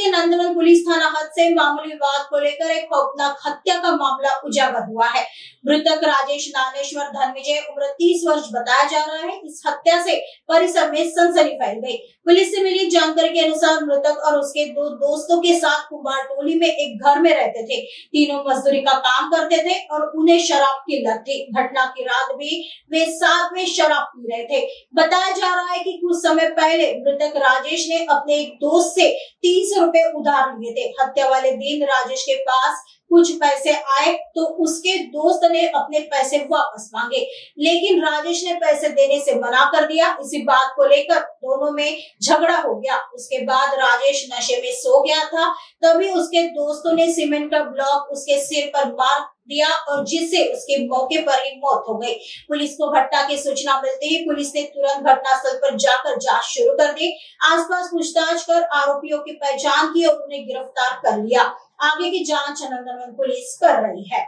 के नंदनवन police थाना हद से मामूली विवाद को लेकर एक खौफनाक हत्या का मामला उजागर हुआ है। मृतक राजेश ज्ञानेश्वर धनविजय उम्र 30 वर्ष बताया जा रहा है। इस हत्या से परिसर में सनसनी फैल गई। पुलिस से मिली जानकारी के अनुसार मृतक और उसके दो दोस्तों के साथ कुंभार टोली में एक घर में रहते थे। तीनों मजदूरी का काम करते थे और उन्हें शराब की लत थी। घटना की रात भी वे साथ में शराब पी रहे थे। बताया जा रहा है कि कुछ समय पहले मृतक राजेश ने अपने एक दोस्त से 300 रुपए उधार लिए थे। हत्या वाले दिन राजेश के पास कुछ पैसे आए तो उसके दोस्त ने अपने पैसे वापस मांगे, लेकिन राजेश ने पैसे देने से मना कर दिया। इसी बात को लेकर दोनों में झगड़ा हो गया। उसके बाद राजेश नशे में सो गया था। तभी उसके दोस्तों ने सीमेंट का ब्लॉक उसके सिर पर मार दिया और जिससे उसके मौके पर ही मौत हो गई। पुलिस को घटना की सूचना मिलते ही पुलिस ने तुरंत घटनास्थल पर जाकर जांच शुरू कर दी। आसपास पूछताछ कर आरोपियों की पहचान की और उन्हें गिरफ्तार कर लिया। आगे की जांच नंदनवन पुलिस कर रही है।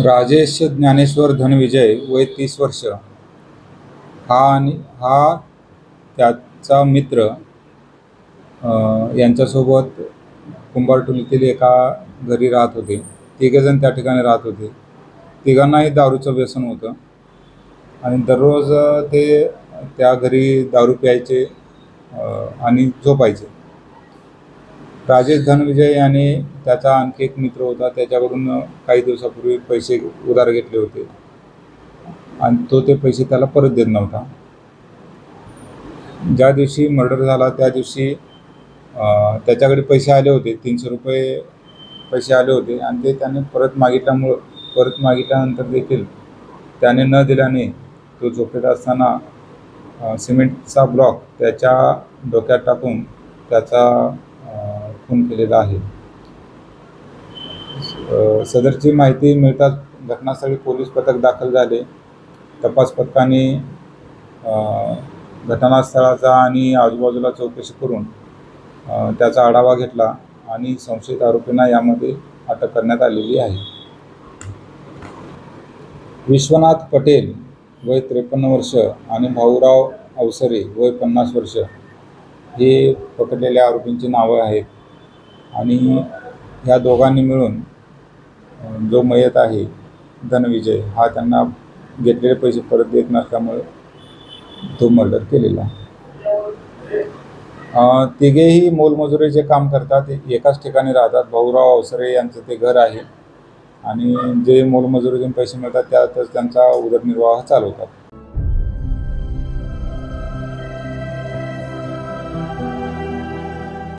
राजेश ज्ञानेश्वर धनविजय वय 30 वर्ष हा त्याचा मित्र यांच्यासोबत कुंभारटोलीतील एका घरी राहत होते। तिघेजण त्या ठिकाणी राहत होते। तिघांनाही दारूचं व्यसन होतं आणि दररोज ते त्या घरी दारू प्यायचे आणि झोपायचे। राजेश धनविजय याने त्याचा आणखी एक मित्र होता, त्याच्याकडून काही दिवसापूर्वी पैसे उधार घेतले होते आणि तो ते पैसे त्याला परत देत नव्हता। ज्या दिवशी मर्डर झाला त्या दिवशी त्याच्याकडे पैसे आले होते, 300 रुपये पैसे आले होते आणि ते त्याने परत मागितल्यानंतर देखील त्याने न दिल्याने तो झोपेत असताना सिमेंटचा ब्लॉक त्याच्या डोक्यात टाकून त्याचा खून केलेला आहे। सदरची माहिती मिळताच घटनास्थळी पोलीस पथक दाखल झाले। तपास पथकाने घटनास्थळाचा आणि आजूबाजूला चौकशी करून त्याचा आढावा घेतला आणि संशयित आरोपींना यामध्ये अटक करण्यात आलेली आहे। विश्वनाथ पटेल वय 53 वर्ष आणि भाऊराव अवसरे वय 50 वर्ष हे पकडलेल्या आरोपींची नावे आहेत आणि ह्या दोघांनी मिळून जो मयत आहे धनविजय हा त्यांना घेतलेले पैसे परत देत नसल्यामुळे तो मर्डर केलेला आहे। तिघेही मोलमजुरीचे काम करतात, एकाच ठिकाणी राहतात। भाऊराव अवसरे यांचं ते घर आहे आणि जे मोलमजुरीतून पैसे मिळतात त्यातच त्यांचा उदरनिर्वाह चालवतात।